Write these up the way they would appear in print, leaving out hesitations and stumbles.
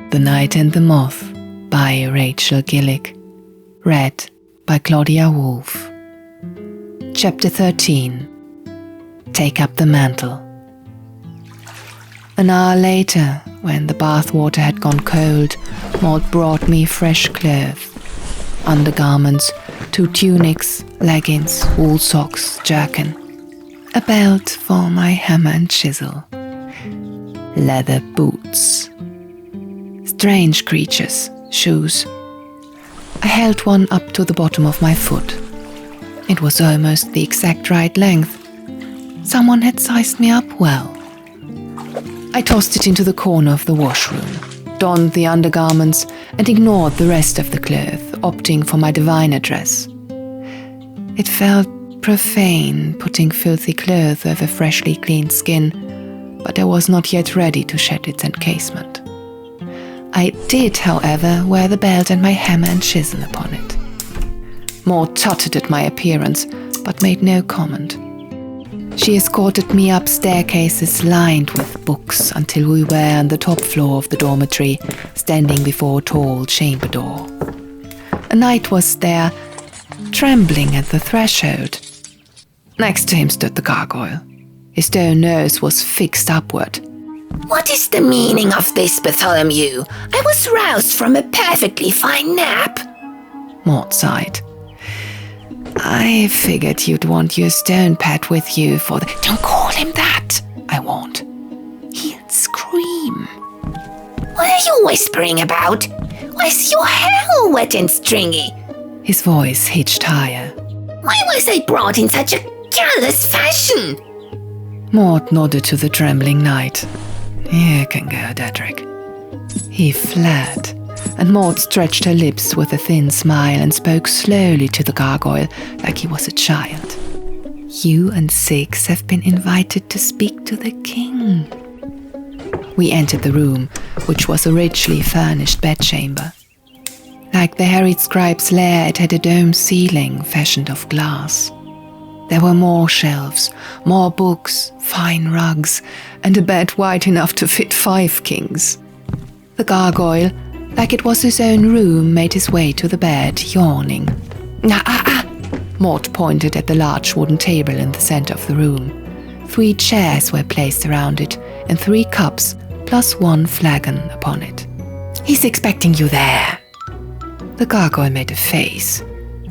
The Night and the Moth by Rachel Gillig. Read by Claudia Wolf. Chapter 13. Take up the mantle. An hour later, when the bath water had gone cold, Moth brought me fresh clothes. Undergarments, 2 tunics, leggings, wool socks, jerkin. A belt for my hammer and chisel. Leather boots. Strange creatures, shoes. I held one up to the bottom of my foot. It was almost the exact right length. Someone had sized me up well. I tossed it into the corner of the washroom, donned the undergarments, and ignored the rest of the clothes, opting for my diviner dress. It felt profane, putting filthy clothes over freshly cleaned skin, but I was not yet ready to shed its encasement. I did, however, wear the belt and my hammer and chisel upon it. Moth tutted at my appearance, but made no comment. She escorted me up staircases lined with books until we were on the top floor of the dormitory, standing before a tall chamber door. A knight was there, trembling at the threshold. Next to him stood the gargoyle. His stone nose was fixed upward. "What is the meaning of this, Bartholomew? I was roused from a perfectly fine nap." Moth sighed. I figured you'd want your stone pet with you for the... "Don't call him that," I warned. "He'll scream." "What are you whispering about? Why is your hair all wet and stringy?" His voice hitched higher. "Why was I brought in such a careless fashion?" Moth nodded to the trembling knight. "You can go, Dedrick." He fled, and Moth stretched her lips with a thin smile and spoke slowly to the gargoyle like he was a child. "You and 6 have been invited to speak to the king." We entered the room, which was a richly furnished bedchamber. Like the harried scribe's lair, it had a domed ceiling fashioned of glass. There were more shelves, more books, fine rugs, and a bed wide enough to fit 5 kings. The gargoyle, like it was his own room, made his way to the bed, yawning. Moth pointed at the large wooden table in the center of the room. 3 chairs were placed around it, and 3 cups, plus 1 flagon upon it. "He's expecting you there." The gargoyle made a face,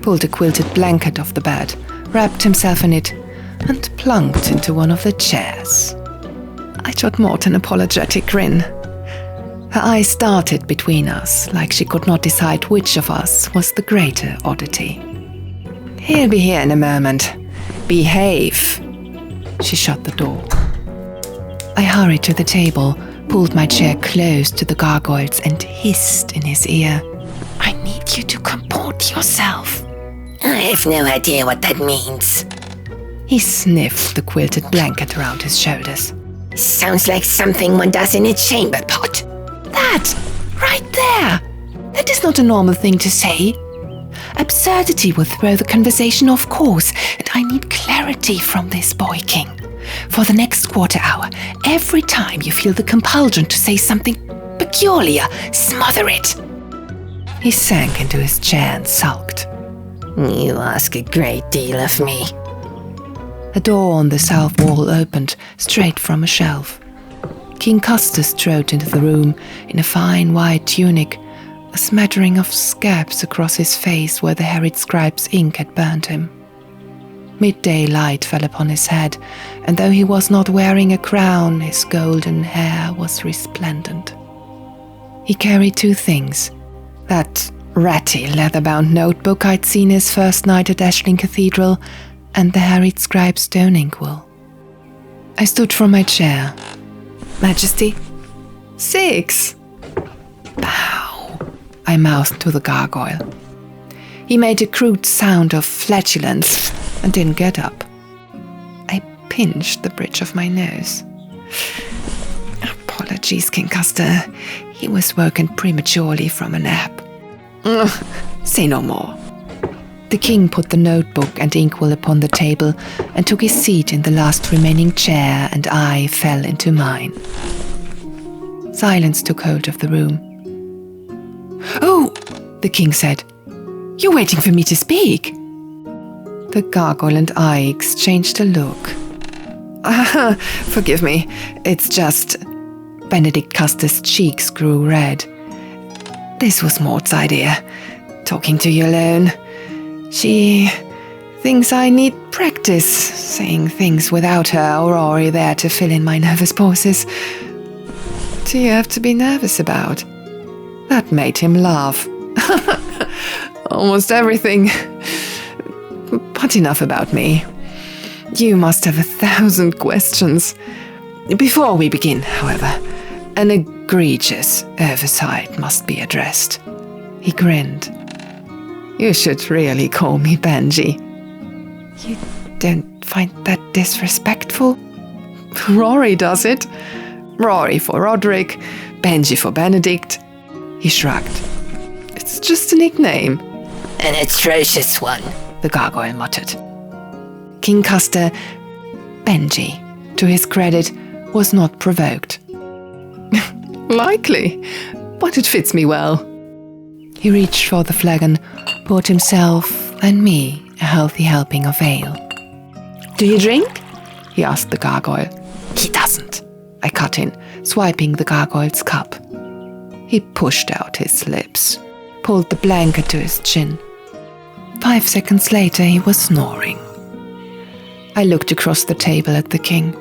pulled a quilted blanket off the bed, wrapped himself in it, and plunked into one of the chairs. I shot Moth an apologetic grin. Her eyes darted between us, like she could not decide which of us was the greater oddity. "He'll be here in a moment. Behave." She shut the door. I hurried to the table, pulled my chair close to the gargoyle's, and hissed in his ear, "I need you to comport yourself." "I have no idea what that means." He sniffed the quilted blanket around his shoulders. "Sounds like something one does in a chamber pot." "That! Right there! That is not a normal thing to say. Absurdity would throw the conversation off course, and I need clarity from this boy king. For the next quarter hour, every time you feel the compulsion to say something peculiar, smother it." He sank into his chair and sulked. "You ask a great deal of me." A door on the south wall opened, straight from a shelf. King Custer strode into the room in a fine white tunic, a smattering of scabs across his face where the harried scribe's ink had burned him. Midday light fell upon his head, and though he was not wearing a crown, his golden hair was resplendent. He carried 2 things: that ratty leather-bound notebook I'd seen his first night at Ashling Cathedral, and the harried scribe's stone inkwell. I stood from my chair. "Majesty?" "6." "Bow," I mouthed to the gargoyle. He made a crude sound of flatulence and didn't get up. I pinched the bridge of my nose. "Apologies, King Custer. He was woken prematurely from a nap." "Say no more." The king put the notebook and inkwell upon the table and took his seat in the last remaining chair, and I fell into mine. Silence took hold of the room. the king said. "You're waiting for me to speak." The gargoyle and I exchanged a look. Forgive me, it's just... Benedict Custer's cheeks grew red. This was Maud's idea, talking to you alone. She thinks I need practice, saying things without her or Rory there to fill in my nervous pauses. What do you have to be nervous about? That made him laugh. Almost everything. But enough about me. You must have 1,000 questions. Before we begin, however, an egregious oversight must be addressed. He grinned. You should really call me Benji. You don't find that disrespectful? Rory does it. Rory for Roderick, Benji for Benedict. He shrugged. It's just a nickname. An atrocious one, the gargoyle muttered. King Custer, Benji, to his credit, was not provoked. Likely, but it fits me well. He reached for the flagon, poured himself and me a healthy helping of ale. Do you drink? He asked the gargoyle. He doesn't, I cut in, swiping the gargoyle's cup. He pushed out his lips, pulled the blanket to his chin. 5 seconds later, he was snoring. I looked across the table at the king.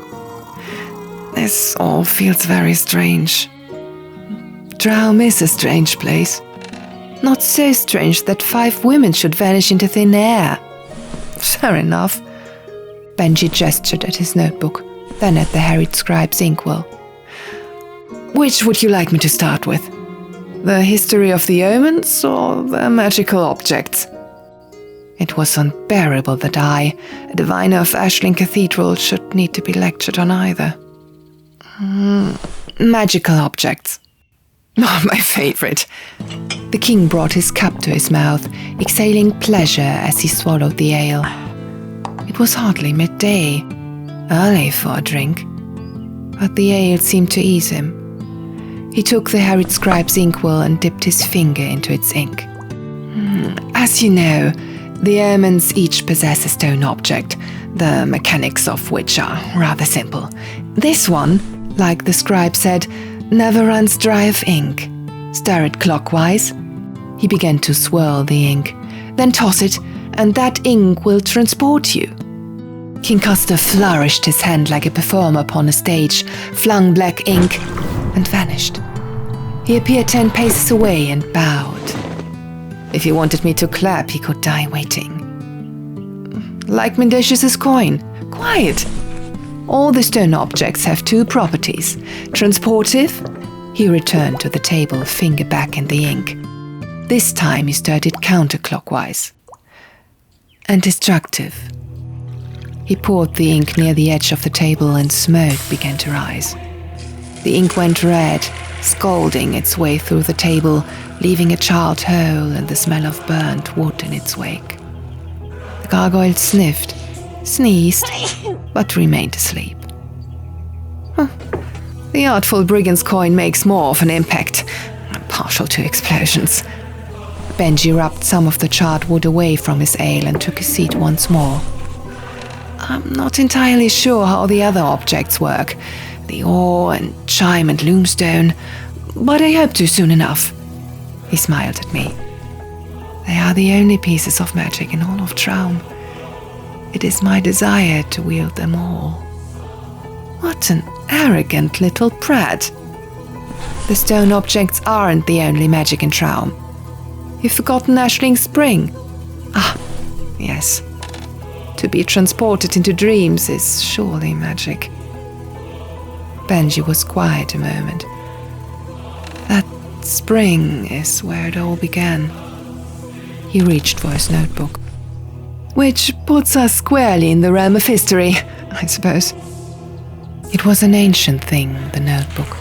This all feels very strange. Traum is a strange place. Not so strange that 5 women should vanish into thin air. Fair enough. Benji gestured at his notebook, then at the harried scribe's inkwell. Which would you like me to start with? The history of the omens or the magical objects? It was unbearable that I, a diviner of Ashling Cathedral, should need to be lectured on either. Magical objects. Oh, my favorite. The king brought his cup to his mouth, exhaling pleasure as he swallowed the ale. It was hardly midday, early for a drink, but the ale seemed to ease him. He took the harried scribe's inkwell and dipped his finger into its ink. As you know, the omens each possess a stone object, the mechanics of which are rather simple. This one, like the scribe said, never runs dry of ink. Stir it clockwise. He began to swirl the ink. Then toss it, and that ink will transport you. King Custer flourished his hand like a performer upon a stage, flung black ink, and vanished. He appeared 10 paces away and bowed. If he wanted me to clap, he could die waiting. Like Mendacious's coin. Quiet! All the stone objects have 2 properties. Transportive, he returned to the table, finger back in the ink. This time he stirred it counterclockwise. And destructive. He poured the ink near the edge of the table and smoke began to rise. The ink went red, scalding its way through the table, leaving a charred hole and the smell of burnt wood in its wake. The gargoyle sniffed, sneezed, but remained asleep. The artful brigand's coin makes more of an impact. I'm partial to explosions. Benji rubbed some of the charred wood away from his ale and took his seat once more. I'm not entirely sure how the other objects work, the oar and chime and loomstone, but I hope to soon enough. He smiled at me. They are the only pieces of magic in all of Traum. It is my desire to wield them all. What an arrogant little prat. The stone objects aren't the only magic in Traum. You've forgotten Ashling Spring. Ah, yes. To be transported into dreams is surely magic. Benji was quiet a moment. That spring is where it all began. He reached for his notebook. Which puts us squarely in the realm of history, I suppose. It was an ancient thing, the notebook.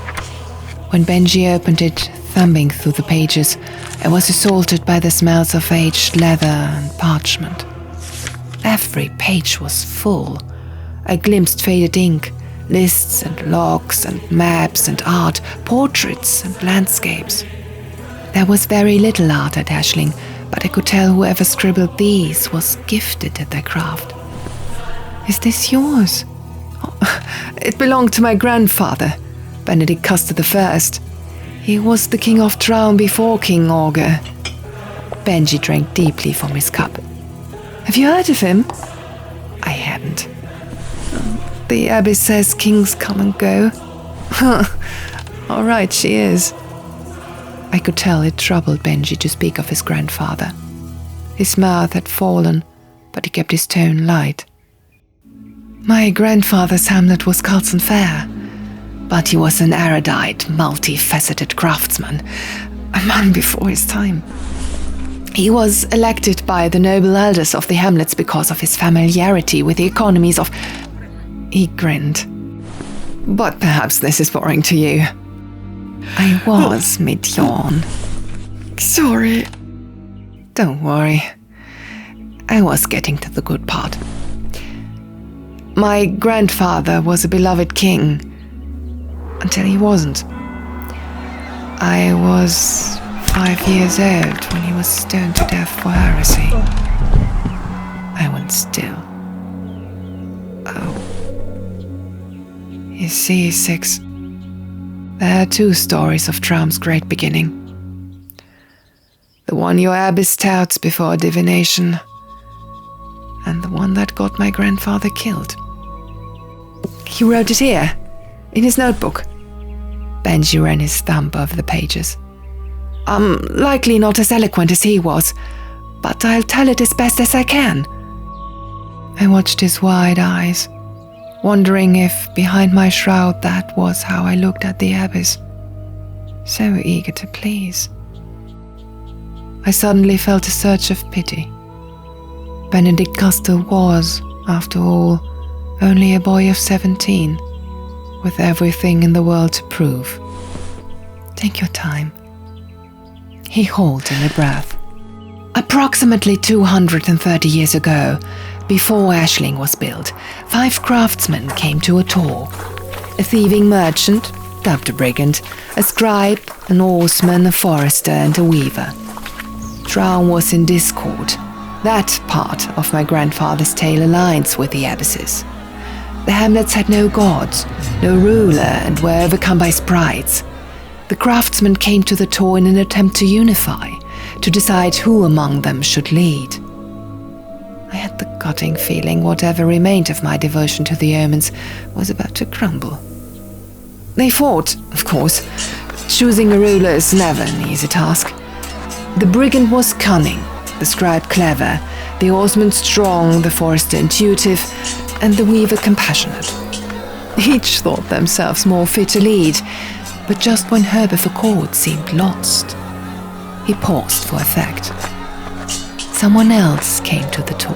When Benji opened it, thumbing through the pages, I was assaulted by the smells of aged leather and parchment. Every page was full. I glimpsed faded ink, lists and logs and maps and art, portraits and landscapes. There was very little art at Ashling, but I could tell whoever scribbled these was gifted at their craft. Is this yours? Oh, it belonged to my grandfather, Benedict Custer I. He was the king of Traum before King Augur. Benji drank deeply from his cup. Have you heard of him? I hadn't. The abbess says kings come and go. All right, she is. I could tell it troubled Benji to speak of his grandfather. His mouth had fallen, but he kept his tone light. My grandfather's hamlet was Carlson Fair, but he was an erudite, multifaceted craftsman, a man before his time. He was elected by the noble elders of the hamlets because of his familiarity with the economies of... He grinned. But perhaps this is boring to you. I was mid-yawn. Sorry. Don't worry. I was getting to the good part. My grandfather was a beloved king, until he wasn't. I was 5 years old when he was stoned to death for heresy. I went still. Oh. You see, Six, there are two stories of Traum's great beginning. The one your abbess touts before divination, and the one that got my grandfather killed. He wrote it here, in his notebook. Benji ran his thumb over the pages. I'm likely not as eloquent as he was, but I'll tell it as best as I can. I watched his wide eyes, wondering if behind my shroud that was how I looked at the abbess. So eager to please. I suddenly felt a surge of pity. Benedict Custer was, after all, only a boy of 17, with everything in the world to prove. Take your time. He hauled in a breath. Approximately 230 years ago, before Ashling was built, 5 craftsmen came to a tour. A thieving merchant, dubbed a brigand, a scribe, an oarsman, a forester, and a weaver. Traum was in discord. That part of my grandfather's tale aligns with the abbesses. The hamlets had no gods, no ruler, and were overcome by sprites. The craftsmen came to the tour in an attempt to unify, to decide who among them should lead. I had the gutting feeling whatever remained of my devotion to the omens was about to crumble. They fought, of course. Choosing a ruler is never an easy task. The brigand was cunning, the scribe clever, the oarsman strong, the forester intuitive, and the weaver compassionate. Each thought themselves more fit to lead, but just when Herbert Foucault seemed lost, he paused for effect. Someone else came to the tour,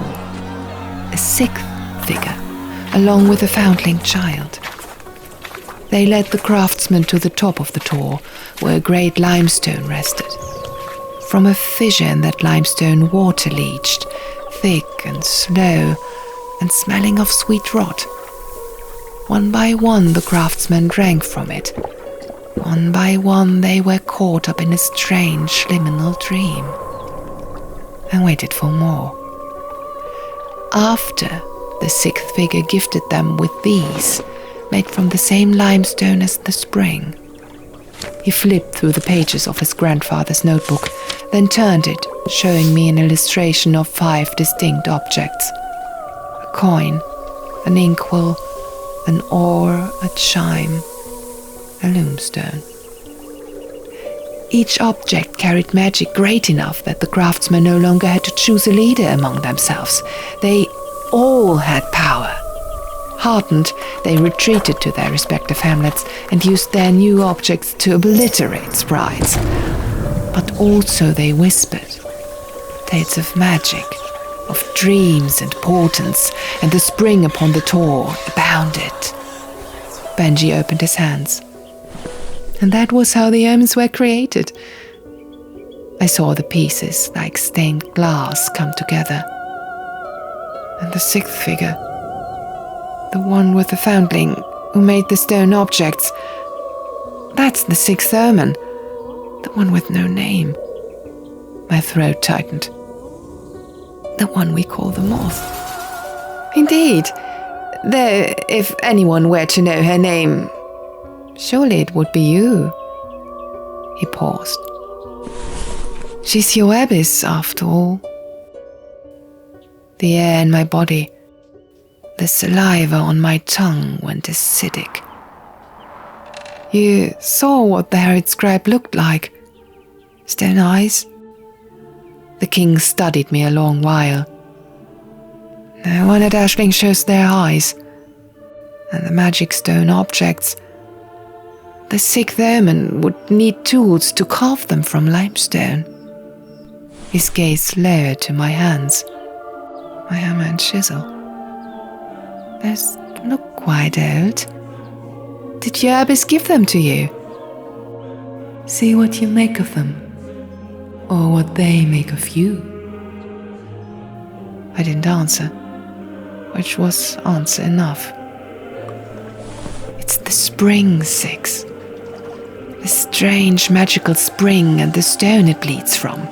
a 6th figure, along with a foundling child. They led the craftsmen to the top of the tour, where a great limestone rested. From a fissure in that limestone, water leached, thick and slow, and smelling of sweet rot. One by one the craftsmen drank from it. One by one they were caught up in a strange liminal dream, and waited for more. After, the 6th figure gifted them with these, made from the same limestone as the spring. He flipped through the pages of his grandfather's notebook, then turned it, showing me an illustration of 5 distinct objects. A coin, an inkwell, an oar, a chime, a loomstone. Each object carried magic great enough that the craftsmen no longer had to choose a leader among themselves. They all had power. Heartened, they retreated to their respective hamlets and used their new objects to obliterate sprites. But also they whispered tales of magic, of dreams and portents, and the spring upon the tour abounded. Benji opened his hands. And that was how the omens were created. I saw the pieces, like stained glass, come together. And the 6th figure, the one with the foundling who made the stone objects, that's the 6th omen, The one with no name. My throat tightened. The one we call the Moth. Indeed, though if anyone were to know her name, surely it would be you. He paused. She's your abyss, after all. The air in my body, the saliva on my tongue went acidic. You saw what the harried scribe looked like. Stone eyes. The king studied me a long while. No one at Ashling shows their eyes. And the magic stone objects. The sixth omen would need tools to carve them from limestone. His gaze lowered to my hands, my hammer and chisel. Those look quite old. Did your abyss give them to you? See what you make of them, or what they make of you. I didn't answer, which was answer enough. It's the spring, Six. The strange magical spring and the stone it bleeds from.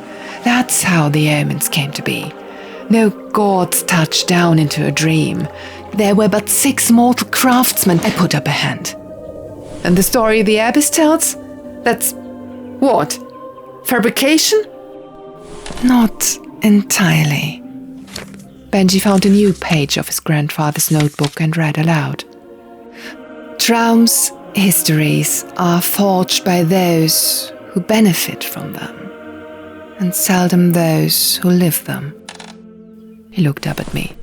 That's how the omens came to be. No god's touch down into a dream. There were but 6 mortal craftsmen. I put up a hand. And the story the abyss tells? That's what? Fabrication? Not entirely. Benji found a new page of his grandfather's notebook and read aloud. Traum's histories are forged by those who benefit from them, and seldom those who live them. He looked up at me.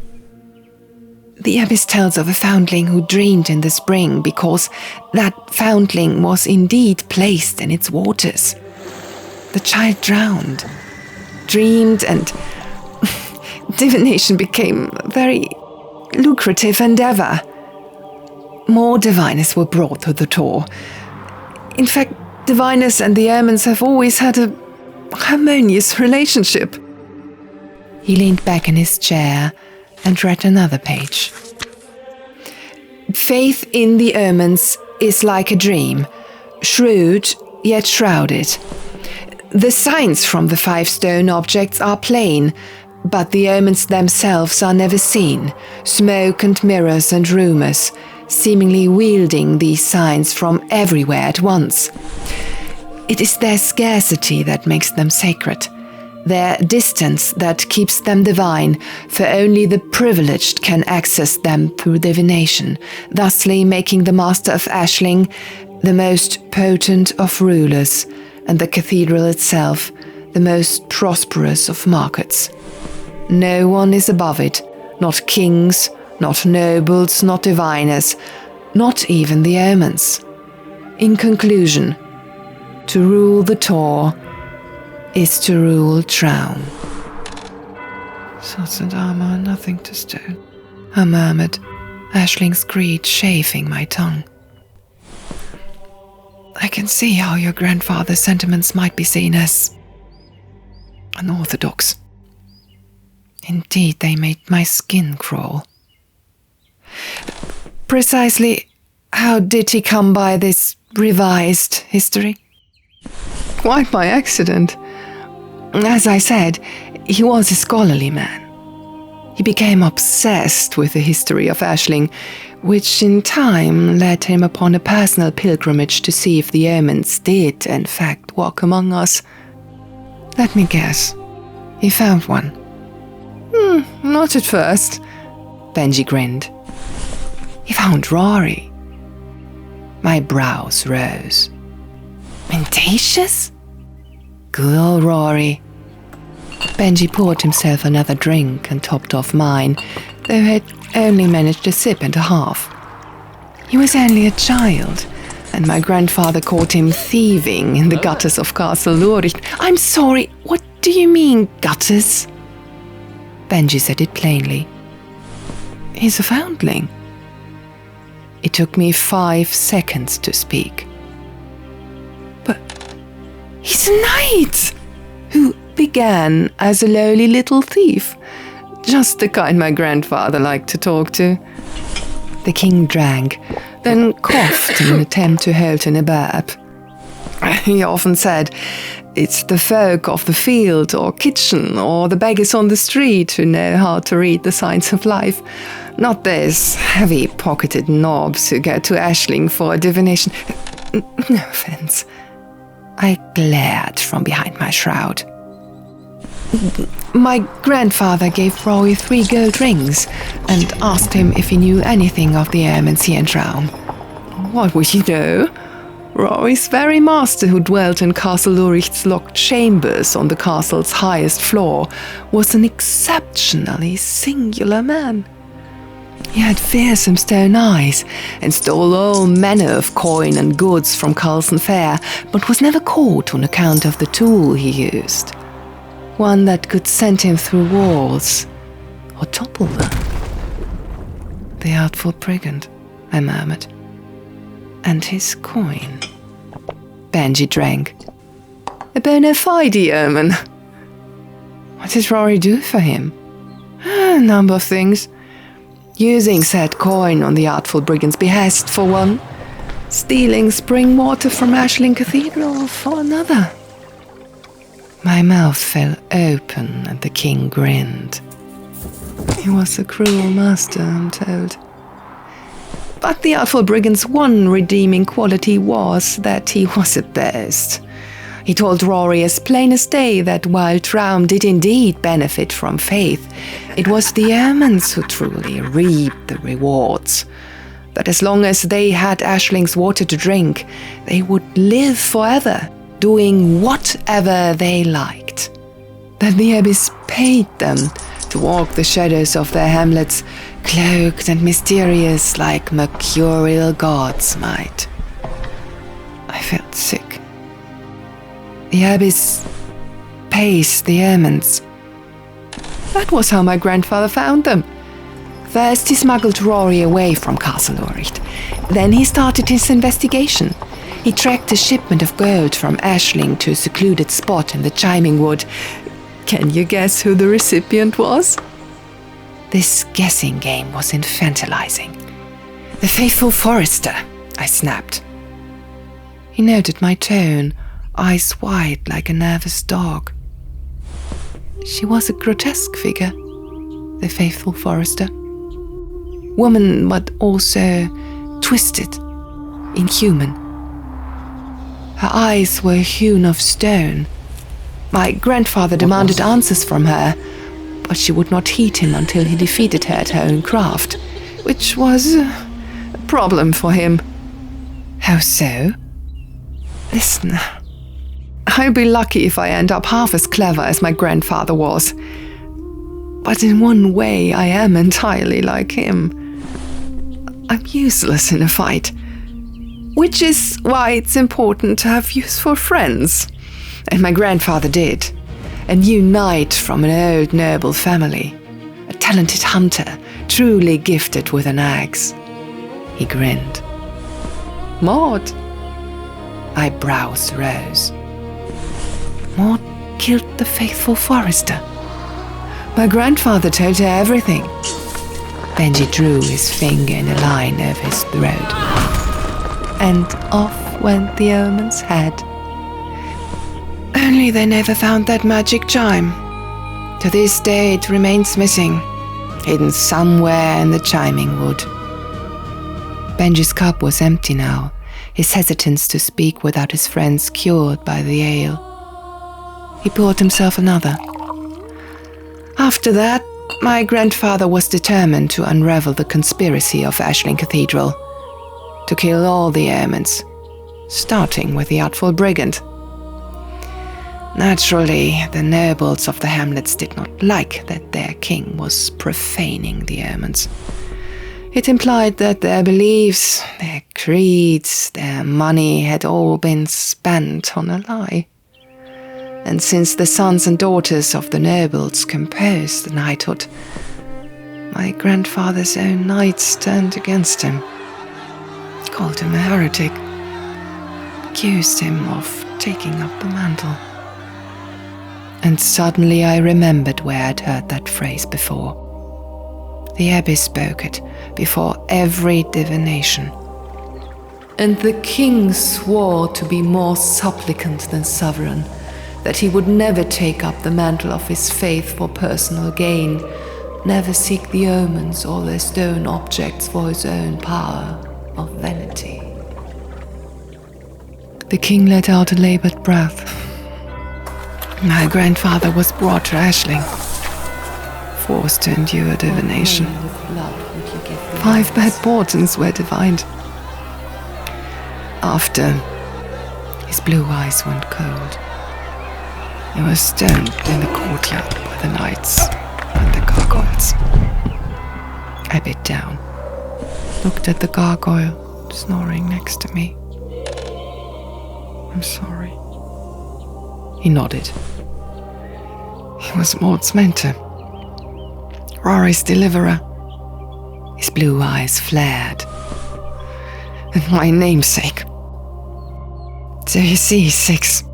The abyss tells of a foundling who dreamed in the spring because that foundling was indeed placed in its waters. The child drowned, dreamed, and divination became a very lucrative endeavor. More diviners were brought to the tour. In fact, diviners and the omens have always had a harmonious relationship. He leaned back in his chair and read another page. Faith in the omens is like a dream, shrewd yet shrouded. The signs from the 5 stone objects are plain, but the omens themselves are never seen, smoke and mirrors and rumors, seemingly wielding these signs from everywhere at once. It is their scarcity that makes them sacred, their distance that keeps them divine, for only the privileged can access them through divination, thusly making the Master of Ashling the most potent of rulers, and the cathedral itself the most prosperous of markets. No one is above it, not kings, not nobles, not diviners, not even the omens. In conclusion, to rule the Tor is to rule Traum. Swords and armor are nothing to stone, I murmured, Ashling's greed chafing my tongue. I can see how your grandfather's sentiments might be seen as unorthodox. Indeed, they made my skin crawl. Precisely how did he come by this revised history? Quite by accident. As I said, he was a scholarly man. He became obsessed with the history of Ashling, which in time led him upon a personal pilgrimage to see if the omens did, in fact, walk among us. Let me guess. He found one. Not at first. Benji grinned. He found Rory. My brows rose. Mendacious? Good old Rory. Benji poured himself another drink and topped off mine, though he had only managed a sip and a half. He was only a child, and my grandfather caught him thieving in the gutters of Castle Lurich. I'm sorry, what do you mean, gutters? Benji said it plainly. He's a foundling. It took me 5 seconds to speak. But he's a knight who began as a lowly little thief, just the kind my grandfather liked to talk to. The king drank, then coughed in an attempt to hold in a burp. He often said, it's the folk of the field or kitchen or the beggars on the street who know how to read the signs of life, not these heavy-pocketed knobs who go to Aisling for a divination. No offense. I glared from behind my shroud. My grandfather gave Rory 3 gold rings and asked him if he knew anything of the airments here in Traum. What would he know? Rory's very master, who dwelt in Castle Ulrich's locked chambers on the castle's highest floor, was an exceptionally singular man. He had fearsome stone eyes and stole all manner of coin and goods from Carlson Fair, but was never caught on account of the tool he used. One that could send him through walls or topple them. The artful brigand, I murmured. And his coin. Benji drank. A bona fide omen. What did Rory do for him? A number of things. Using said coin on the artful brigand's behest for one, stealing spring water from Aisling Cathedral for another. My mouth fell open and the king grinned. He was a cruel master, I'm told. But the artful brigand's one redeeming quality was that he was a boast. He told Rory as plain as day that while Traum did indeed benefit from faith, it was the Ermines who truly reaped the rewards. That as long as they had Aisling's water to drink, they would live forever, doing whatever they liked. That the abyss paid them to walk the shadows of their hamlets, cloaked and mysterious like mercurial gods might. I felt sick. The abyss pays the Ermines. That was how my grandfather found them. First he smuggled Rory away from Castle Ulrich. Then he started his investigation. He tracked a shipment of gold from Aisling to a secluded spot in the Chiming Wood. Can you guess who the recipient was? This guessing game was infantilizing. The faithful forester, I snapped. He noted my tone, eyes wide like a nervous dog. She was a grotesque figure, the faithful forester. Woman, but also twisted, inhuman. Her eyes were hewn of stone. My grandfather demanded answers from her, but she would not heed him until he defeated her at her own craft, which was a problem for him. How so? Listen, I'll be lucky if I end up half as clever as my grandfather was. But in one way, I am entirely like him. I'm useless in a fight, which is why it's important to have useful friends. And my grandfather did. A new knight from an old noble family. A talented hunter, truly gifted with an axe. He grinned. Moth. Eyebrows rose. Moth killed the faithful forester. My grandfather told her everything. Benji drew his finger in a line over his throat. And off went the omen's head. Only they never found that magic chime. To this day it remains missing, hidden somewhere in the Chiming Wood. Benji's cup was empty now, his hesitance to speak without his friends cured by the ale. He poured himself another. After that, my grandfather was determined to unravel the conspiracy of Aisling Cathedral, to kill all the Ermines, starting with the artful brigand. Naturally, the nobles of the hamlets did not like that their king was profaning the Ermines. It implied that their beliefs, their creeds, their money had all been spent on a lie. And since the sons and daughters of the nobles composed the knighthood, my grandfather's own knights turned against him, called him a heretic, accused him of taking up the mantle. And suddenly I remembered where I'd heard that phrase before. The abbess spoke it before every divination. And the king swore to be more supplicant than sovereign, that he would never take up the mantle of his faith for personal gain, never seek the omens or their stone objects for his own power of vanity. The king let out a labored breath. My grandfather was brought to Aisling, forced to endure divination. 5 bad portents were divined. After, his blue eyes went cold. He was stoned in the courtyard by the knights and the gargoyles. I bit down, looked at the gargoyle snoring next to me. I'm sorry. He nodded. He was Maud's mentor, Rory's deliverer. His blue eyes flared. And my namesake. So you see, Six,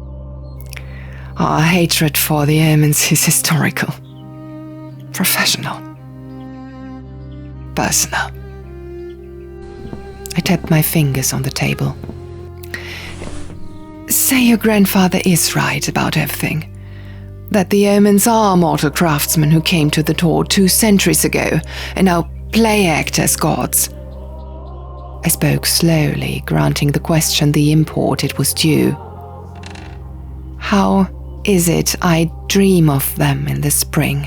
our hatred for the omens is historical, professional, personal. I tapped my fingers on the table. Say your grandfather is right about everything. That the omens are mortal craftsmen who came to the Tor 2 centuries ago and now play act as gods. I spoke slowly, granting the question the import it was due. How is it I dream of them in the spring?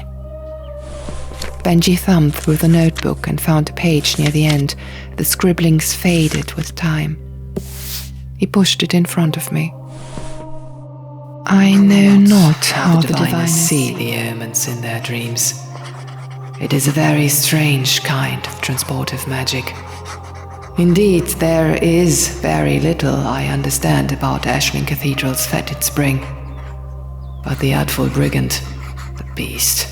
Benji thumbed through the notebook and found a page near the end. The scribblings faded with time. He pushed it in front of me. I know not how the diviners see the omens in their dreams. It is a very strange kind of transportive magic. Indeed, there is very little I understand about Aisling Cathedral's fetid spring. But the artful brigand, the beast,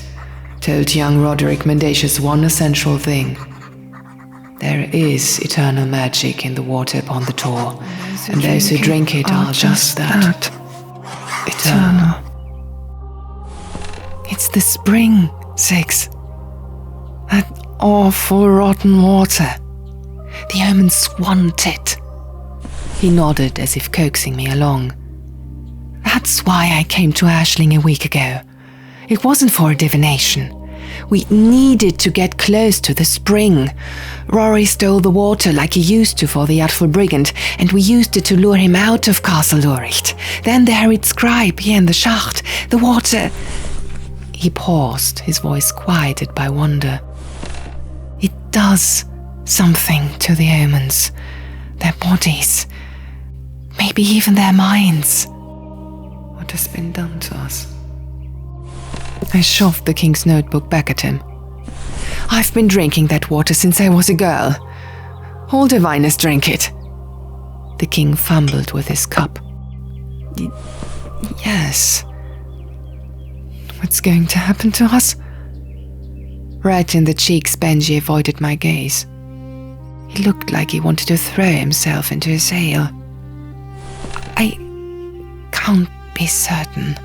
told young Roderick Mendacious one essential thing. There is eternal magic in the water upon the Tor, and those who drink it are just that. Eternal. It's the spring, Six. That awful rotten water. The omens want it. He nodded as if coaxing me along. That's why I came to Aisling a week ago. It wasn't for a divination. We needed to get close to the spring. Rory stole the water like he used to for the Artful Brigand, and we used it to lure him out of Castle Luricht. Then the harried scribe here in the Schacht. The water... He paused, his voice quieted by wonder. It does something to the omens, their bodies, maybe even their minds. What has been done to us? I shoved the king's notebook back at him. I've been drinking that water since I was a girl. All diviners drink it. The king fumbled with his cup. Yes. What's going to happen to us? Right in the cheeks, Benji avoided my gaze. He looked like he wanted to throw himself into his ale. I can't be certain.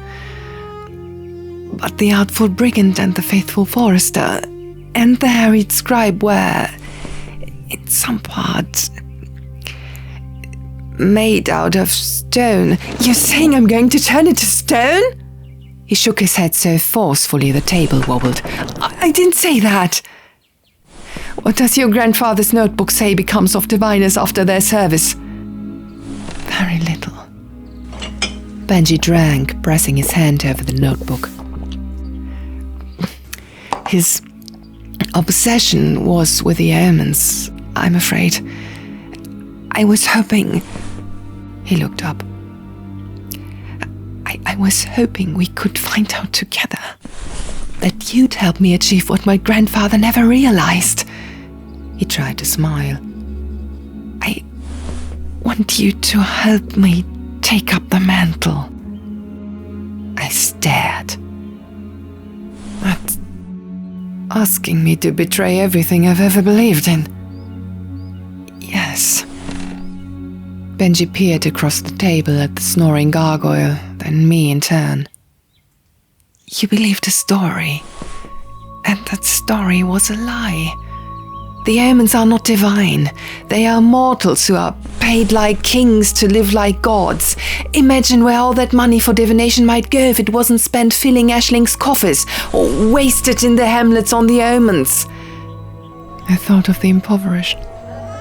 But the Artful Brigand and the Faithful Forester and the harried scribe were, in some part, made out of stone. You're saying I'm going to turn into stone? He shook his head so forcefully the table wobbled. I didn't say that. What does your grandfather's notebook say becomes of diviners after their service? Very little. Benji drank, pressing his hand over the notebook. His obsession was with the omens, I'm afraid. I was hoping... He looked up. I was hoping we could find out together. That you'd help me achieve what my grandfather never realized. He tried to smile. I want you to help me take up the mantle. I stared. That's asking me to betray everything I've ever believed in. Yes. Benji peered across the table at the snoring gargoyle, then me in turn. You believed a story, and that story was a lie. The omens are not divine. They are mortals who are paid like kings to live like gods. Imagine where all that money for divination might go if it wasn't spent filling Ashling's coffers or wasted in the hamlets on the omens. I thought of the impoverished,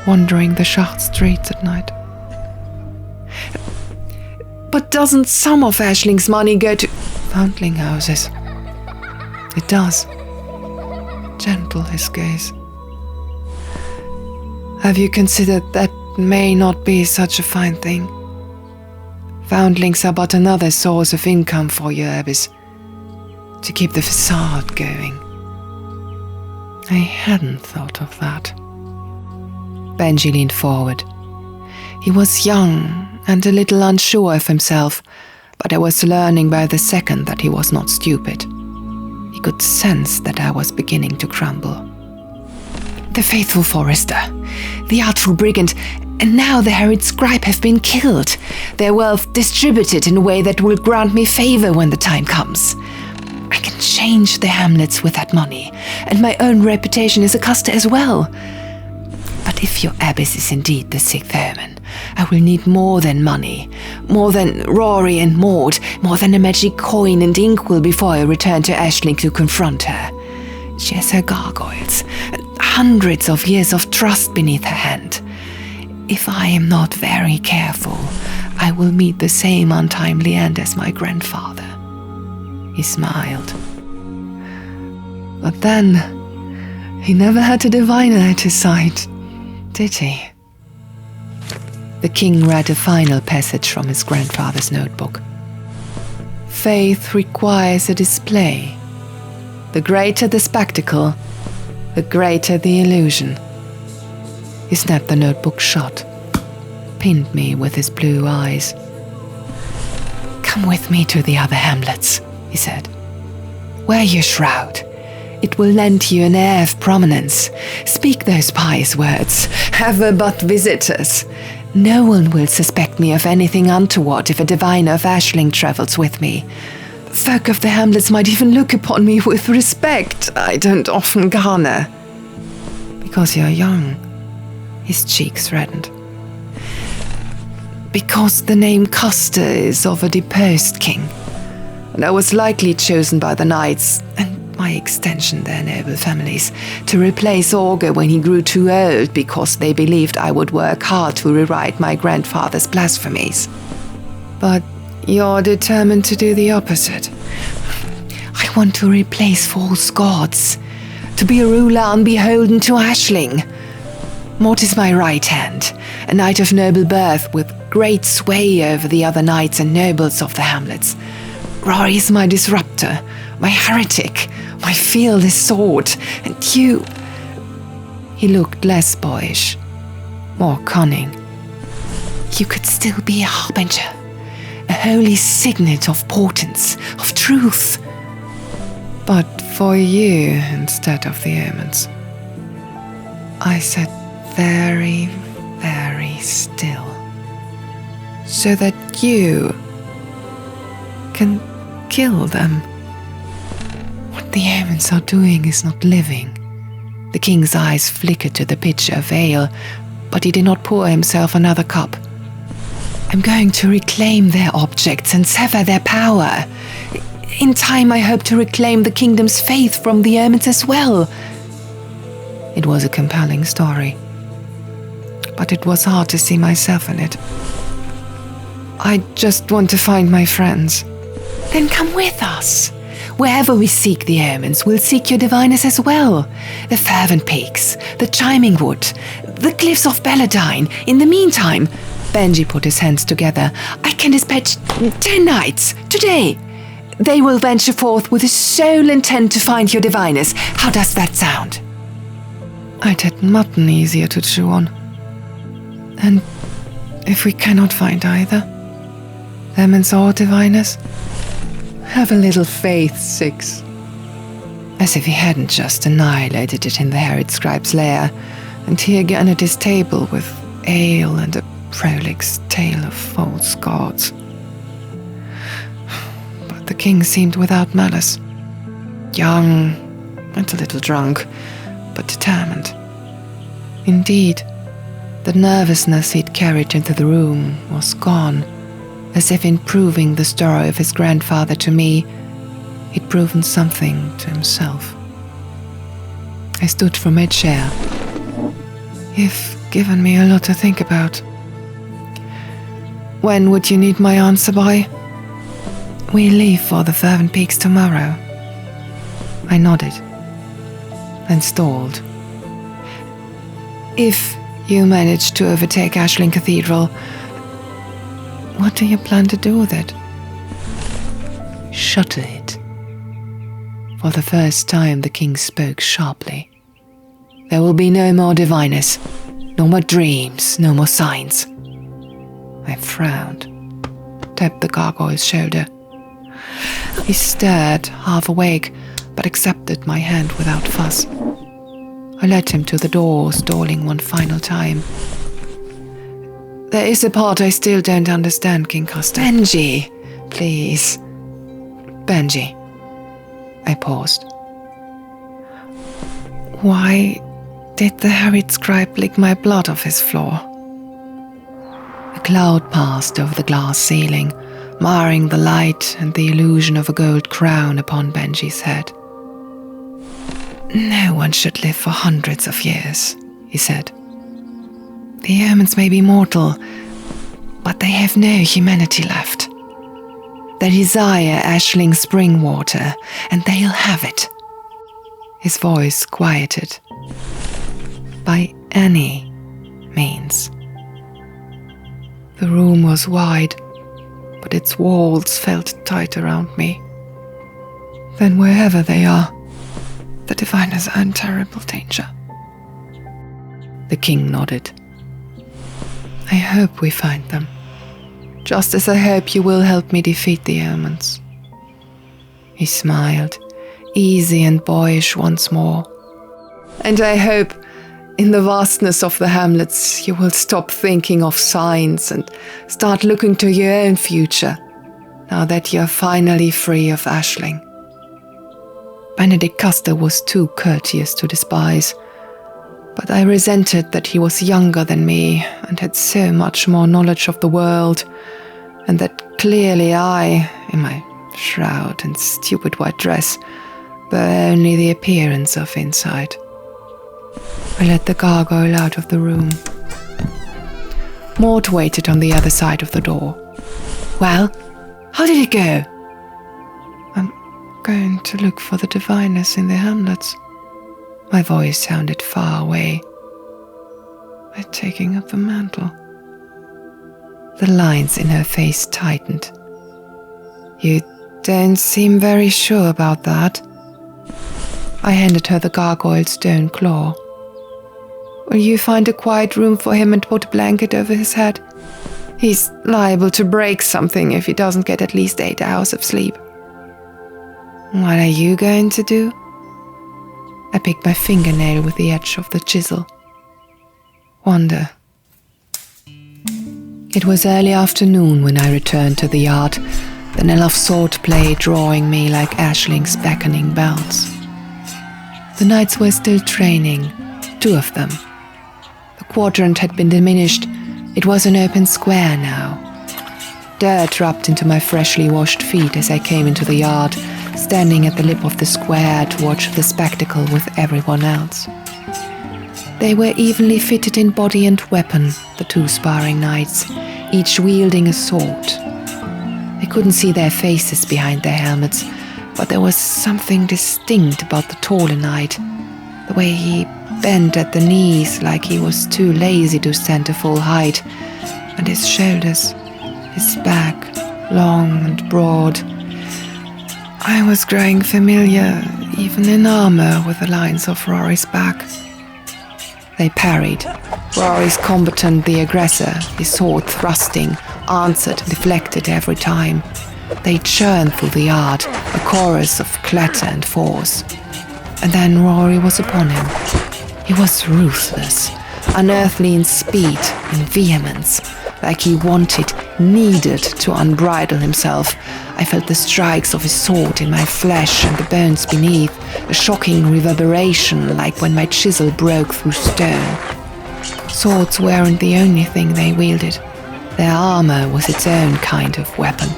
wandering the Schacht streets at night. But doesn't some of Ashling's money go to foundling houses? It does. Gentle his gaze. Have you considered that may not be such a fine thing? Foundlings are but another source of income for your abbess, to keep the facade going. I hadn't thought of that. Benji leaned forward. He was young and a little unsure of himself, but I was learning by the second that he was not stupid. He could sense that I was beginning to crumble. The faithful forester, the artful brigand, and now the harried scribe have been killed, their wealth distributed in a way that will grant me favor when the time comes. I can change the hamlets with that money, and my own reputation as a caster as well. But if your abbess is indeed the sixth omen, I will need more than money, more than Rory and Maud, more than a magic coin and inkwell before I return to Aisling to confront her. She has her gargoyles, and hundreds of years of trust beneath her hand. If I am not very careful, I will meet the same untimely end as my grandfather. He smiled. But then, he never had a diviner at his side, did he? The king read a final passage from his grandfather's notebook. Faith requires a display. The greater the spectacle, the greater the illusion. He snapped the notebook shut, pinned me with his blue eyes. Come with me to the other hamlets, he said. Wear your shroud. It will lend you an air of prominence. Speak those pious words. Have but visitors. No one will suspect me of anything untoward if a diviner of Aisling travels with me. Folk of the hamlets might even look upon me with respect I don't often garner. Because you're young. His cheeks reddened. Because the name Custer is of a deposed king, and I was likely chosen by the knights, and by extension their noble families, to replace Augur when he grew too old because they believed I would work hard to rewrite my grandfather's blasphemies. But you're determined to do the opposite. I want to replace false gods, to be a ruler unbeholden to Aisling. Mort is my right hand, a knight of noble birth with great sway over the other knights and nobles of the hamlets. Rory is my disruptor, my heretic, my fearless sword, and you... He looked less boyish, more cunning. You could still be a harbinger, a holy signet of portents, of truth. But for you instead of the omens. I said very, very still, so that you can kill them. What the omens are doing is not living. The king's eyes flickered to the pitcher of ale, but he did not pour himself another cup. I'm going to reclaim their objects and sever their power. In time, I hope to reclaim the kingdom's faith from the omens as well. It was a compelling story, but it was hard to see myself in it. I just want to find my friends. Then come with us. Wherever we seek the omens, we'll seek your diviners as well. The fervent peaks, the chiming wood, the cliffs of Belladine. In the meantime, Benji put his hands together. I can dispatch 10 knights today. They will venture forth with the sole intent to find your diviners. How does that sound? I'd had mutton easier to chew on. And if we cannot find either, omens or diviners, have a little faith, Six. As if he hadn't just annihilated it in the harried scribe's lair, and he again at his table with ale and a prolix tale of false gods. But the king seemed without malice. Young and a little drunk, but determined. Indeed, the nervousness he'd carried into the room was gone, as if in proving the story of his grandfather to me, he'd proven something to himself. I stood from my chair. You've given me a lot to think about. When would you need my answer by? We leave for the Fervent Peaks tomorrow. I nodded, then stalled. If you manage to overtake Ashling Cathedral, what do you plan to do with it? Shutter it. For the first time, the king spoke sharply. There will be no more diviners, no more dreams, no more signs. I frowned, tapped the gargoyle's shoulder. He stared, half awake, but accepted my hand without fuss. I led him to the door, stalling one final time. There is a part I still don't understand, King Costa. Benji, please. Benji. I paused. Why did the harried scribe lick my blood off his floor? A cloud passed over the glass ceiling, marring the light and the illusion of a gold crown upon Benji's head. No one should live for hundreds of years, he said. The omens may be mortal, but they have no humanity left. They desire Ashling spring water, and they'll have it. His voice quieted. By any means. The room was wide, but its walls felt tight around me. Then wherever they are, the diviners are in terrible danger. The king nodded. I hope we find them, just as I hope you will help me defeat the omens. He smiled, easy and boyish once more. And I hope, in the vastness of the hamlets, you will stop thinking of signs and start looking to your own future, now that you're finally free of Ashling. Benedict Custer was too courteous to despise, but I resented that he was younger than me and had so much more knowledge of the world, and that clearly I, in my shroud and stupid white dress, bore only the appearance of insight. I let the gargoyle out of the room. Moth waited on the other side of the door. Well, how did it go? I'm going to look for the diviners in the hamlets. My voice sounded far away. By taking up the mantle. The lines in her face tightened. You don't seem very sure about that. I handed her the gargoyle's stone claw. Will you find a quiet room for him and put a blanket over his head? He's liable to break something if he doesn't get at least 8 hours of sleep. What are you going to do? I picked my fingernail with the edge of the chisel. Wonder. It was early afternoon when I returned to the yard, the knell of swordplay drawing me like Ashling's beckoning bells. The knights were still training, 2 of them. The quadrant had been diminished. It was an open square now. Dirt rubbed into my freshly washed feet as I came into the yard, standing at the lip of the square to watch the spectacle with everyone else. They were evenly fitted in body and weapon, the 2 sparring knights, each wielding a sword. I couldn't see their faces behind their helmets, but there was something distinct about the taller knight, the way he bent at the knees like he was too lazy to stand to full height, and his shoulders, his back, long and broad. I was growing familiar, even in armor, with the lines of Rory's back. They parried. Rory's combatant, the aggressor, his sword thrusting, answered and deflected every time. They churned through the yard, a chorus of clatter and force. And then Rory was upon him. He was ruthless, unearthly in speed, in vehemence, like he wanted, needed to unbridle himself. I felt the strikes of his sword in my flesh and the bones beneath, a shocking reverberation like when my chisel broke through stone. Swords weren't the only thing they wielded. Their armor was its own kind of weapon.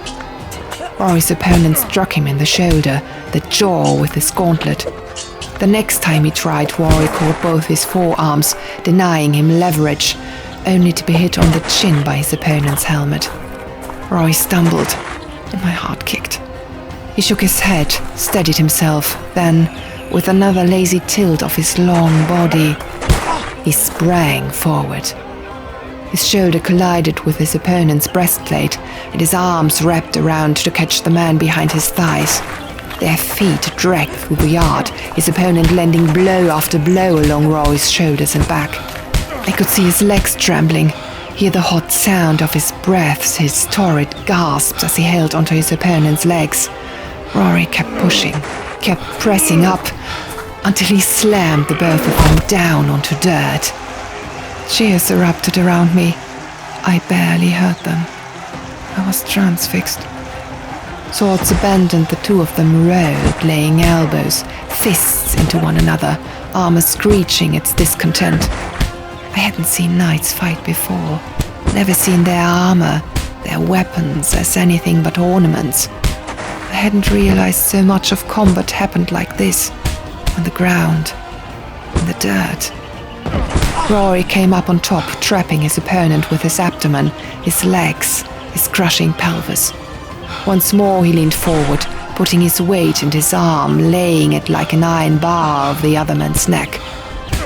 Rory's opponent struck him in the shoulder, the jaw with his gauntlet. The next time he tried, Rory caught both his forearms, denying him leverage, only to be hit on the chin by his opponent's helmet. Rory stumbled, and my heart kicked. He shook his head, steadied himself, then, with another lazy tilt of his long body, he sprang forward. His shoulder collided with his opponent's breastplate, and his arms wrapped around to catch the man behind his thighs. Their feet dragged through the yard, his opponent landing blow after blow along Rory's shoulders and back. I could see his legs trembling, hear the hot sound of his breaths, his torrid gasps as he held onto his opponent's legs. Rory kept pushing, kept pressing up, until he slammed the both of them down onto dirt. Cheers erupted around me. I barely heard them. I was transfixed. Swords abandoned, the two of them rode, laying elbows, fists into one another, armor screeching its discontent. I hadn't seen knights fight before, never seen their armor, their weapons as anything but ornaments. I hadn't realized so much of combat happened like this, on the ground, in the dirt. Rory came up on top, trapping his opponent with his abdomen, his legs, his crushing pelvis. Once more he leaned forward, putting his weight into his arm, laying it like an iron bar of the other man's neck.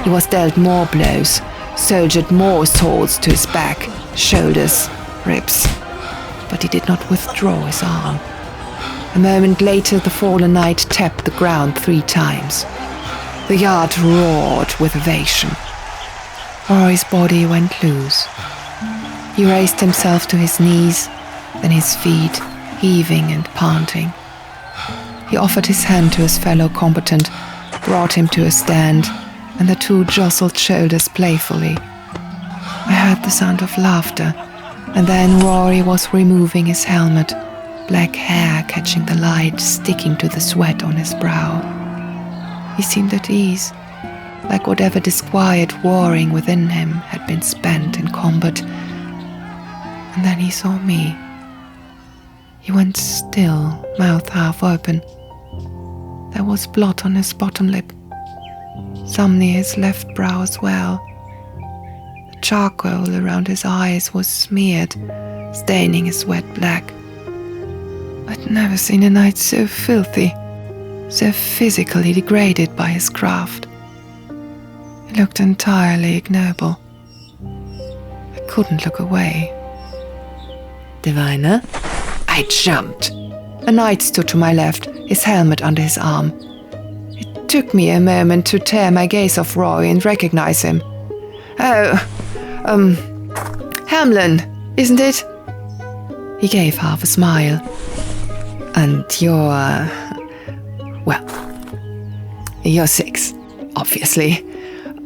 He was dealt more blows, soldiered more swords to his back, shoulders, ribs, but he did not withdraw his arm. A moment later, the fallen knight tapped the ground 3 times. The yard roared with ovation. Rory's body went loose. He raised himself to his knees, then his feet, heaving and panting. He offered his hand to his fellow combatant, brought him to a stand, and the two jostled shoulders playfully. I heard the sound of laughter, and then Rory was removing his helmet, black hair catching the light, sticking to the sweat on his brow. He seemed at ease, like whatever disquiet warring within him had been spent in combat. And then he saw me. He went still, mouth half open. There was blood on his bottom lip, some near his left brow as well. The charcoal around his eyes was smeared, staining his wet black. I'd never seen a knight so filthy, so physically degraded by his craft. He looked entirely ignoble. I couldn't look away. Diviner? I jumped. A knight stood to my left, his helmet under his arm. It took me a moment to tear my gaze off Rory and recognize him. Oh, Hamlin, isn't it? He gave half a smile. And you're, you're 6, obviously.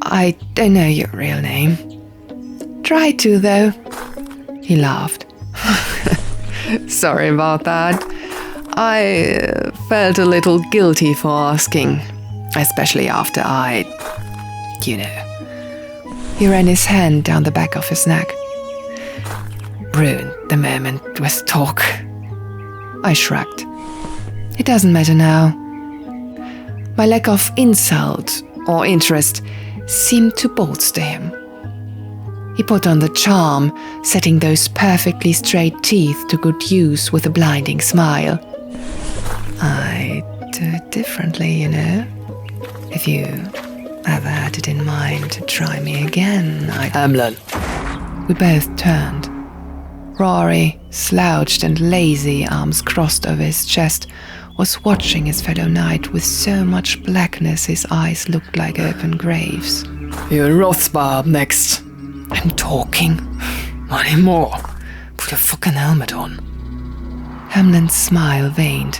I don't know your real name. Try to, though. He laughed. Sorry about that. I felt a little guilty for asking, especially after you know. He ran his hand down the back of his neck. Ruined the moment with talk. I shrugged. It doesn't matter now. My lack of insult or interest seemed to bolster him. He put on the charm, setting those perfectly straight teeth to good use with a blinding smile. I do it differently, you know. If you ever had it in mind to try me again, Hamlin. We both turned. Rory, slouched and lazy, arms crossed over his chest, was watching his fellow knight with so much blackness his eyes looked like open graves. You're in Rothspar up next. I'm talking. Not anymore. Put your fucking helmet on. Hamlin's smile waned.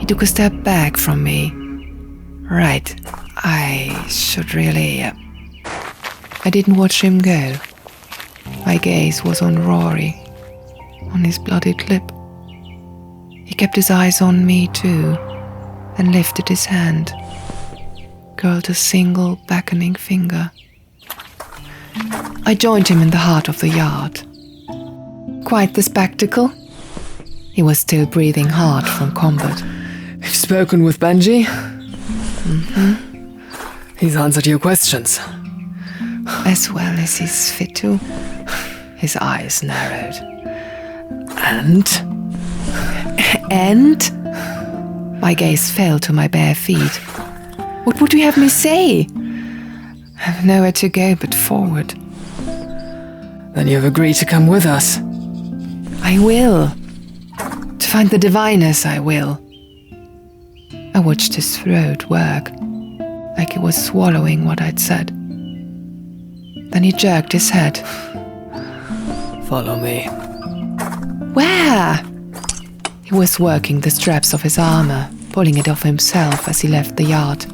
He took a step back from me. Right, I should really... I didn't watch him go. My gaze was on Rory, on his bloodied lip. He kept his eyes on me too, and lifted his hand, curled a single beckoning finger. I joined him in the heart of the yard. Quite the spectacle. He was still breathing hard from combat. You've spoken with Benji? Mm-hmm. He's answered your questions. As well as he's fit to. His eyes narrowed. And? And? My gaze fell to my bare feet. What would you have me say? I have nowhere to go but forward. Then you've agreed to come with us. I will. To find the diviners, I will. I watched his throat work, like he was swallowing what I'd said. Then he jerked his head. Follow me. Where? He was working the straps of his armor, pulling it off himself as he left the yard.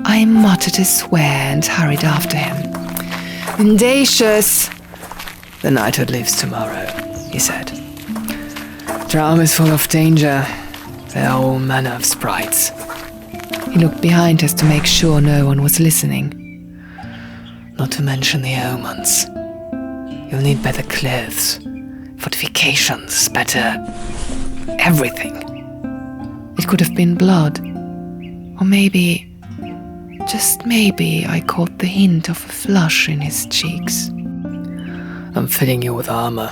I muttered a swear and hurried after him. Mendacious! The knighthood leaves tomorrow, he said. Traum is full of danger. There are all manner of sprites. He looked behind us to make sure no one was listening. Not to mention the omens. You'll need better clothes, fortifications, better everything. It could have been blood. Or maybe, just maybe, I caught the hint of a flush in his cheeks. I'm filling you with armor.